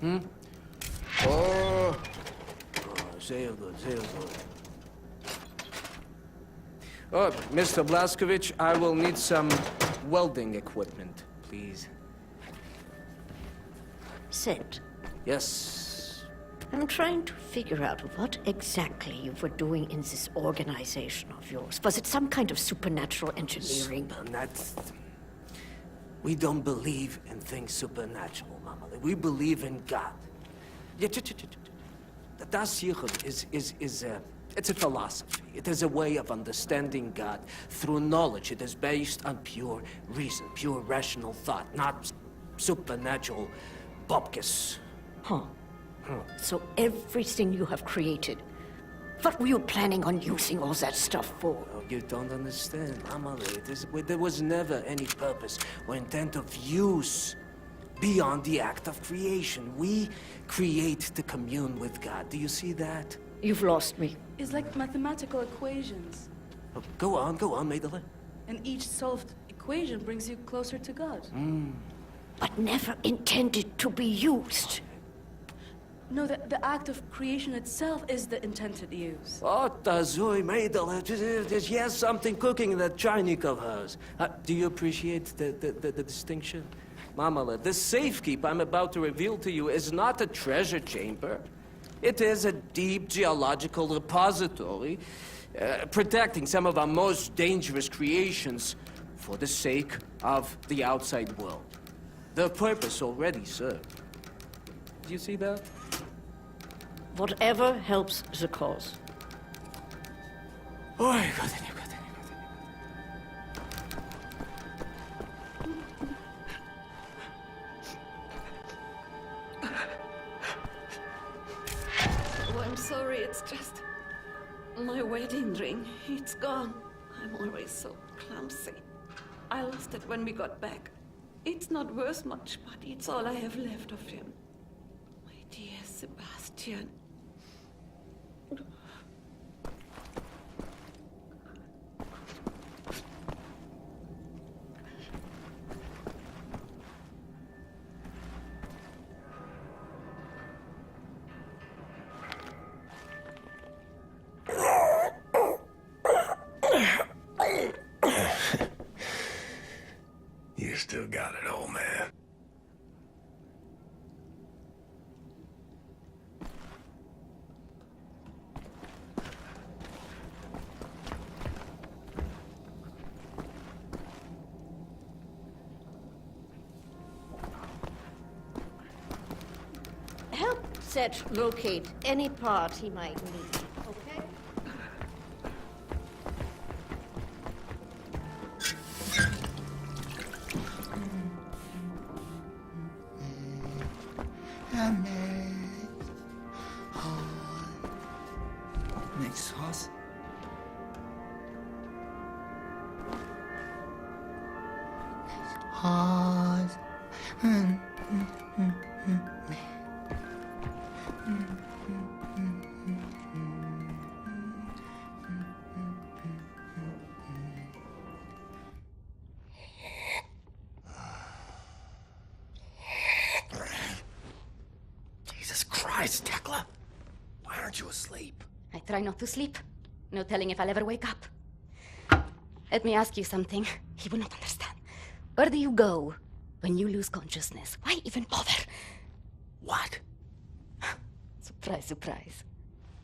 Oh, sehr good, sehr good. Oh, Mr. Blaskovich, I will need some welding equipment, please. Sid, Yes. I'm trying to figure out what exactly you were doing in this organization of yours. Was it some kind of supernatural engineering? We don't believe in things supernatural, Mama. We believe in God. Das hier it's a philosophy. It is a way of understanding God through knowledge. It is based on pure reason, pure rational thought, not supernatural bupkis. Huh. So everything you have created, what were you planning on using all that stuff for? Oh, you don't understand, Amalie. There was never any purpose or intent of use beyond the act of creation. We create to commune with God. Do you see that? You've lost me. It's like mathematical equations. Oh, go on, Maidele. And each solved equation brings you closer to God. But never intended to be used. No, the act of creation itself is the intended use. Oh, Tazui, Maidele, there's yes something cooking in that Chainik of hers. Do you appreciate the distinction? Mamala, the safekeep I'm about to reveal to you is not a treasure chamber. It is a deep geological repository, protecting some of our most dangerous creations for the sake of the outside world. The purpose already served. Do you see that? Whatever helps the cause. Oh, continue. Oh, I'm sorry, it's just my wedding ring. It's gone. I'm always so clumsy. I lost it when we got back. It's not worth much, but it's all I have left of him. My dear Sebastian. You still got it, old man. Help Seth locate any part he might need, okay? Next horse. Horse. Jesus Christ, Tekla! Why aren't you asleep? I try not to sleep. No telling if I'll ever wake up. Let me ask you something. He will not understand. Where do you go when you lose consciousness? Why even bother? What? Surprise, surprise.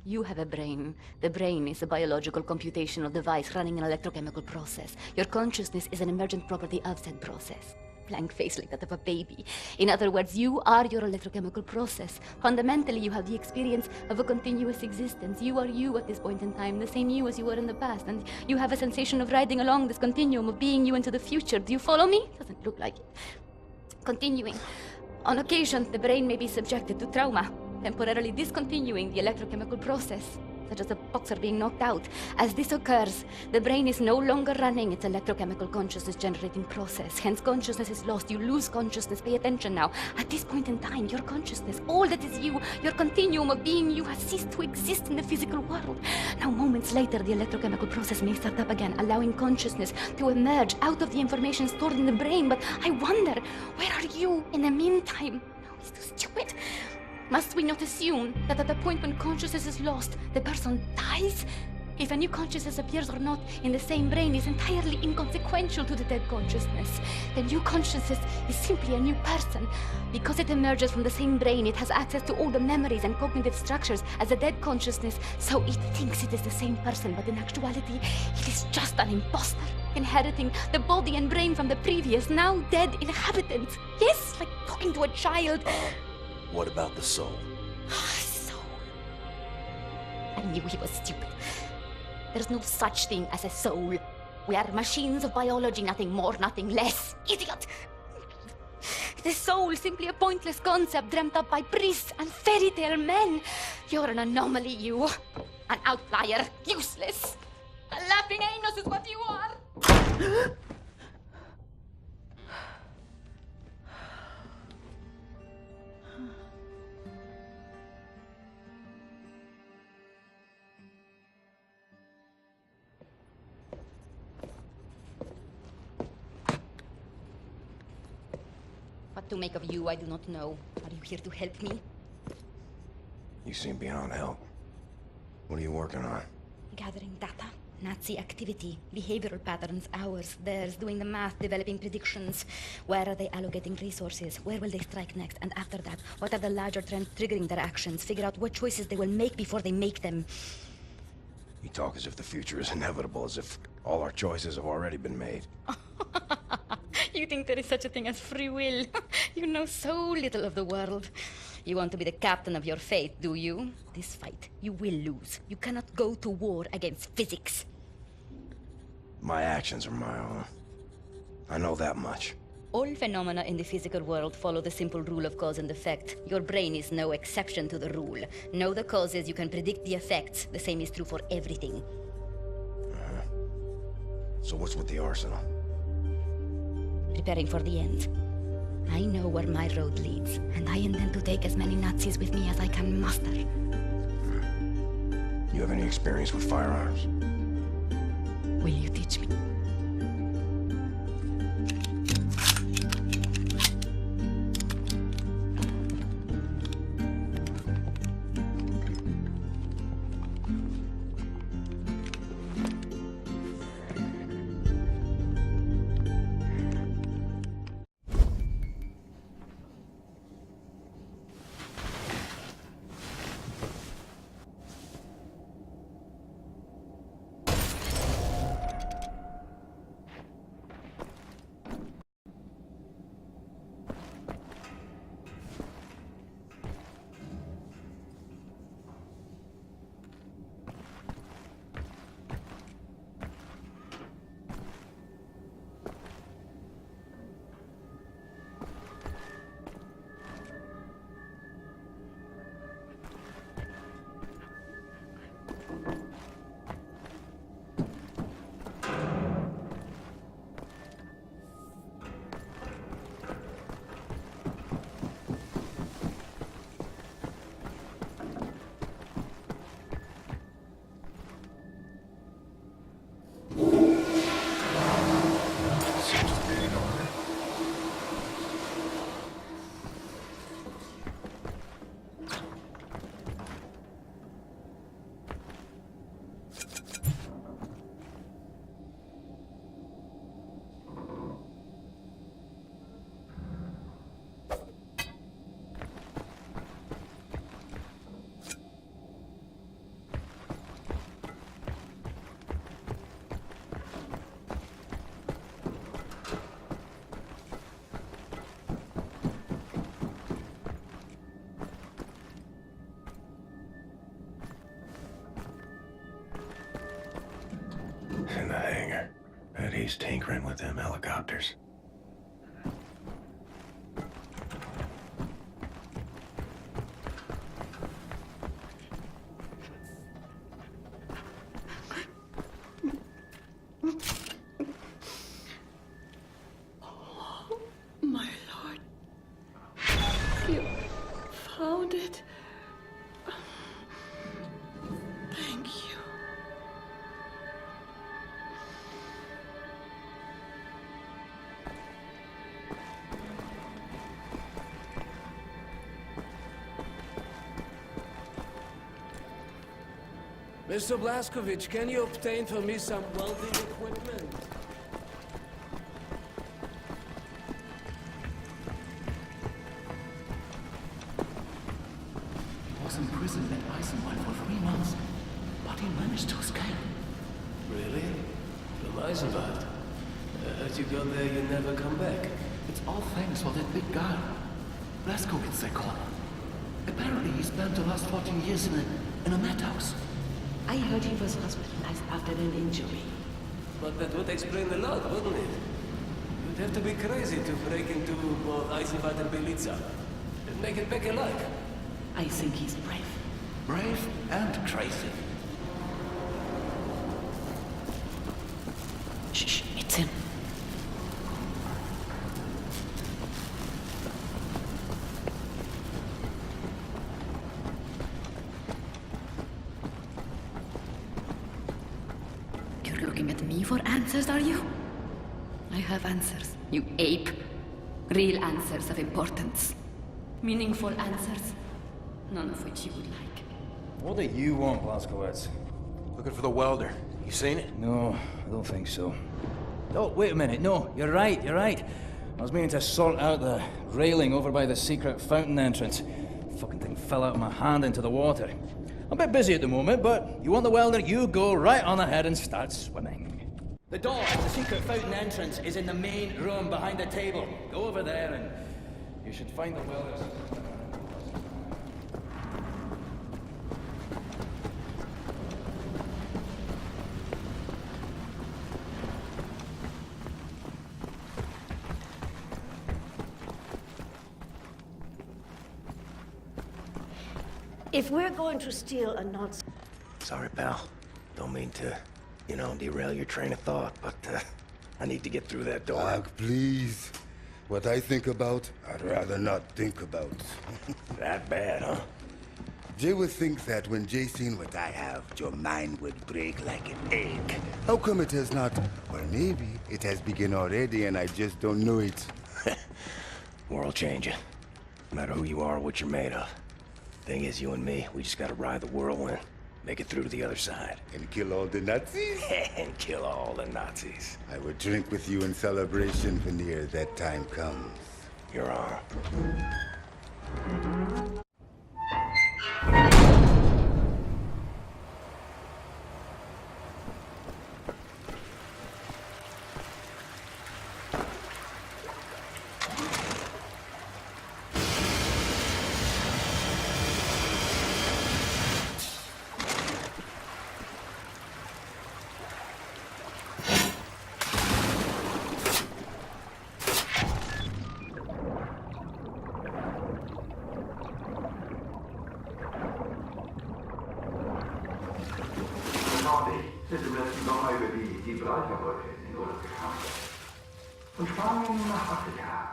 You have a brain. The brain is a biological computational device running an electrochemical process. Your consciousness is an emergent property of said process. Blank face like that of a baby. In other words, you are your electrochemical process. Fundamentally, you have the experience of a continuous existence. You are you at this point in time, the same you as you were in the past, and you have a sensation of riding along this continuum of being you into the future. Do you follow me? Doesn't look like it. Continuing. On occasion, the brain may be subjected to trauma, temporarily discontinuing the electrochemical process, such as a boxer being knocked out. As this occurs, the brain is no longer running its electrochemical consciousness-generating process. Hence, consciousness is lost. You lose consciousness. Pay attention now. At this point in time, your consciousness, all that is you, your continuum of being you, has ceased to exist in the physical world. Now, moments later, the electrochemical process may start up again, allowing consciousness to emerge out of the information stored in the brain. But I wonder, where are you in the meantime? No, it's too stupid. Must we not assume that at the point when consciousness is lost, the person dies? If a new consciousness appears or not in the same brain is entirely inconsequential to the dead consciousness. The new consciousness is simply a new person. Because it emerges from the same brain, it has access to all the memories and cognitive structures as a dead consciousness, so it thinks it is the same person, but in actuality, it is just an imposter, inheriting the body and brain from the previous, now dead inhabitants. Yes, like talking to a child. What about the soul? Soul. I knew he was stupid. There's no such thing as a soul. We are machines of biology, nothing more, nothing less. Idiot! The soul, simply a pointless concept dreamt up by priests and fairy tale men. You're an anomaly, you. An outlier. Useless. A laughing anus is what you are. What to make of you, I do not know. Are you here to help me? You seem beyond help. What are you working on? Gathering data. Nazi activity, behavioral patterns, ours, theirs, doing the math, developing predictions. Where are they allocating resources? Where will they strike next? And after that, what are the larger trends triggering their actions? Figure out what choices they will make before they make them. You talk as if the future is inevitable, as if all our choices have already been made. You think there is such a thing as free will? You know so little of the world. You want to be the captain of your fate, do you? This fight, you will lose. You cannot go to war against physics. My actions are my own. I know that much. All phenomena in the physical world follow the simple rule of cause and effect. Your brain is no exception to the rule. Know the causes, you can predict the effects. The same is true for everything. So what's with the arsenal? Preparing for the end. I know where my road leads, and I intend to take as many Nazis with me as I can muster. You have any experience with firearms? Will you teach me? In the hangar. Bet he's tinkering with them helicopters. My lord. You found it. Thank you. Mr. Blazkowicz, can you obtain for me some welding equipment? He was imprisoned at Eisenwald for 3 months, but he managed to escape. Really? From Eisenwald? I heard you go there, you never come back. It's all thanks for that big guy. Blazkowicz, they call him. Apparently he spent the last 14 years in a madhouse. I heard he was hospitalized after an injury. But that would explain a lot, wouldn't it? You'd have to be crazy to break into both Eisenwald and Belitza. And make it back alive. I think he's brave. Brave and crazy. Shh, it's him. You're looking at me for answers, are you? I have answers, you ape. Real answers of importance. Meaningful answers. None of which you would like. What do you want, Blazkowicz? Looking for the welder. You seen it? No, I don't think so. Oh, wait a minute. No, you're right, you're right. I was meaning to sort out the railing over by the secret fountain entrance. Fucking thing fell out of my hand into the water. I'm a bit busy at the moment, but you want the welder, you go right on ahead and start swimming. The door to the secret fountain entrance is in the main room behind the table. Go over there and you should find the welder. If we're going to steal a Nazi... Sorry, pal. Don't mean to, derail your train of thought, but I need to get through that door. Ag, please. What I think about, I'd rather not think about. That bad, huh? Jay would think that when Jay seen what I have, your mind would break like an egg. How come it has not? Or maybe it has begun already and I just don't know it. World changing. No matter who you are or what you're made of. Thing is, you and me, we just gotta ride the whirlwind. Make it through to the other side. And kill all the Nazis? And kill all the Nazis. I would drink with you in celebration, Veneer, that time comes. You're on. sind im letzten Sommer über die Gibraltar-Brücke in Urlaub gefahren. Von Spanien nach Afrika.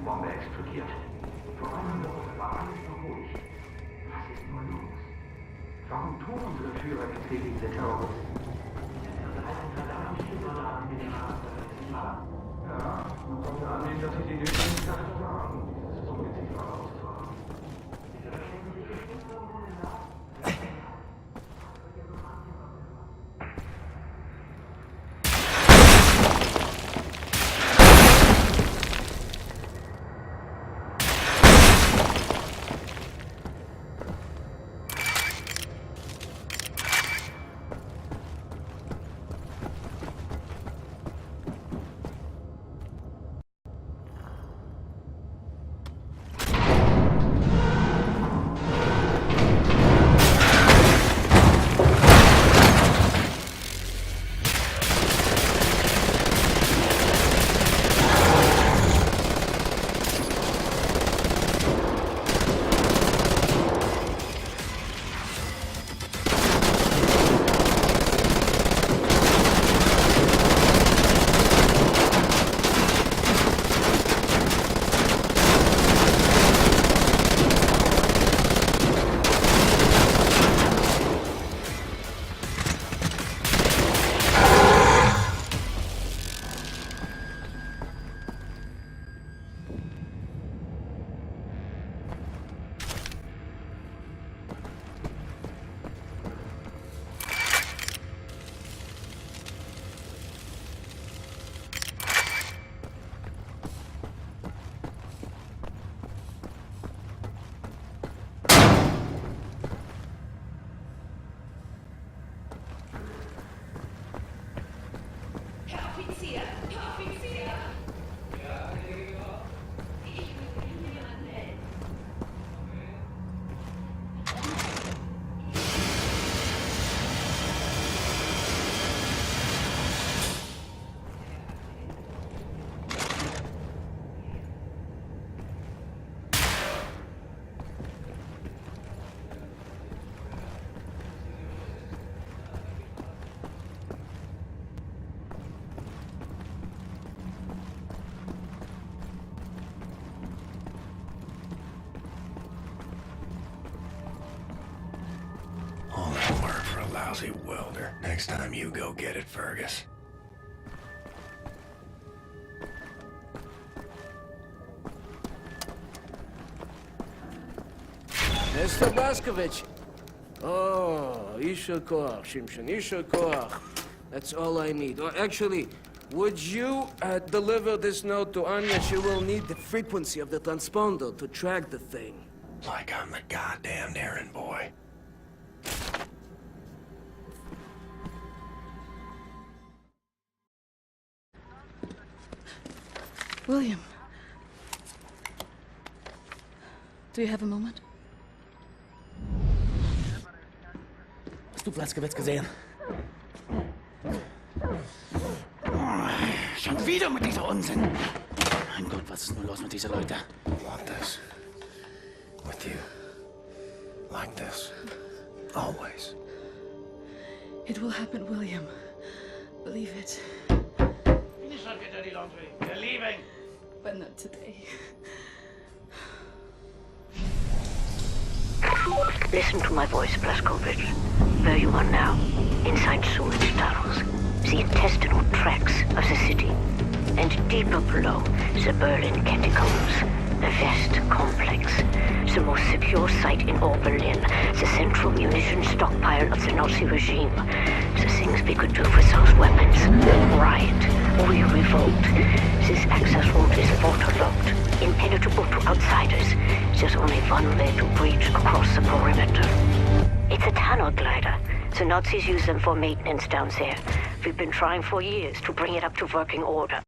Bombe explodiert. Vor einer Woche war alles noch ruhig. Was ist nur los? Warum tun unsere Führer jetzt gegen diese Terroristen? Das heißt, verdammt Spielsoldaten mit dem Ja, man konnte annehmen, dass sie die Notwendigkeit haben, dieses Ungeziefer auszufahren. lousy welder. Next time you go get it, Fergus. Mr. Blaskovich. Oh, Isha Koach, Shimshon, Isha Koach. That's all I need. Oh, actually, would you deliver this note to Anya? She will need the frequency of the transponder to track the thing. Like I'm the goddamn errand boy. William. Do you have a moment? Hast du Blaskovich gesehen? Schon wieder mit dieser Unsinn. Mein Gott, was ist nur los mit diesen Leuten? I want this. With you. Like this. Always. It will happen, William. Believe it. Finish up your dirty laundry. We're leaving. But not today. Listen to my voice, Blaskovich. Where you are now, inside sewage tunnels, the intestinal tracts of the city, and deeper below, the Berlin catacombs, the West complex, the most secure site in all Berlin, the central munition stockpile of the Nazi regime, the things we could do with those weapons. Riot, we revolt. This access route is waterlogged, impenetrable to outsiders. There's only one way to breach across the perimeter. It's a tunnel glider. The Nazis use them for maintenance down there. We've been trying for years to bring it up to working order.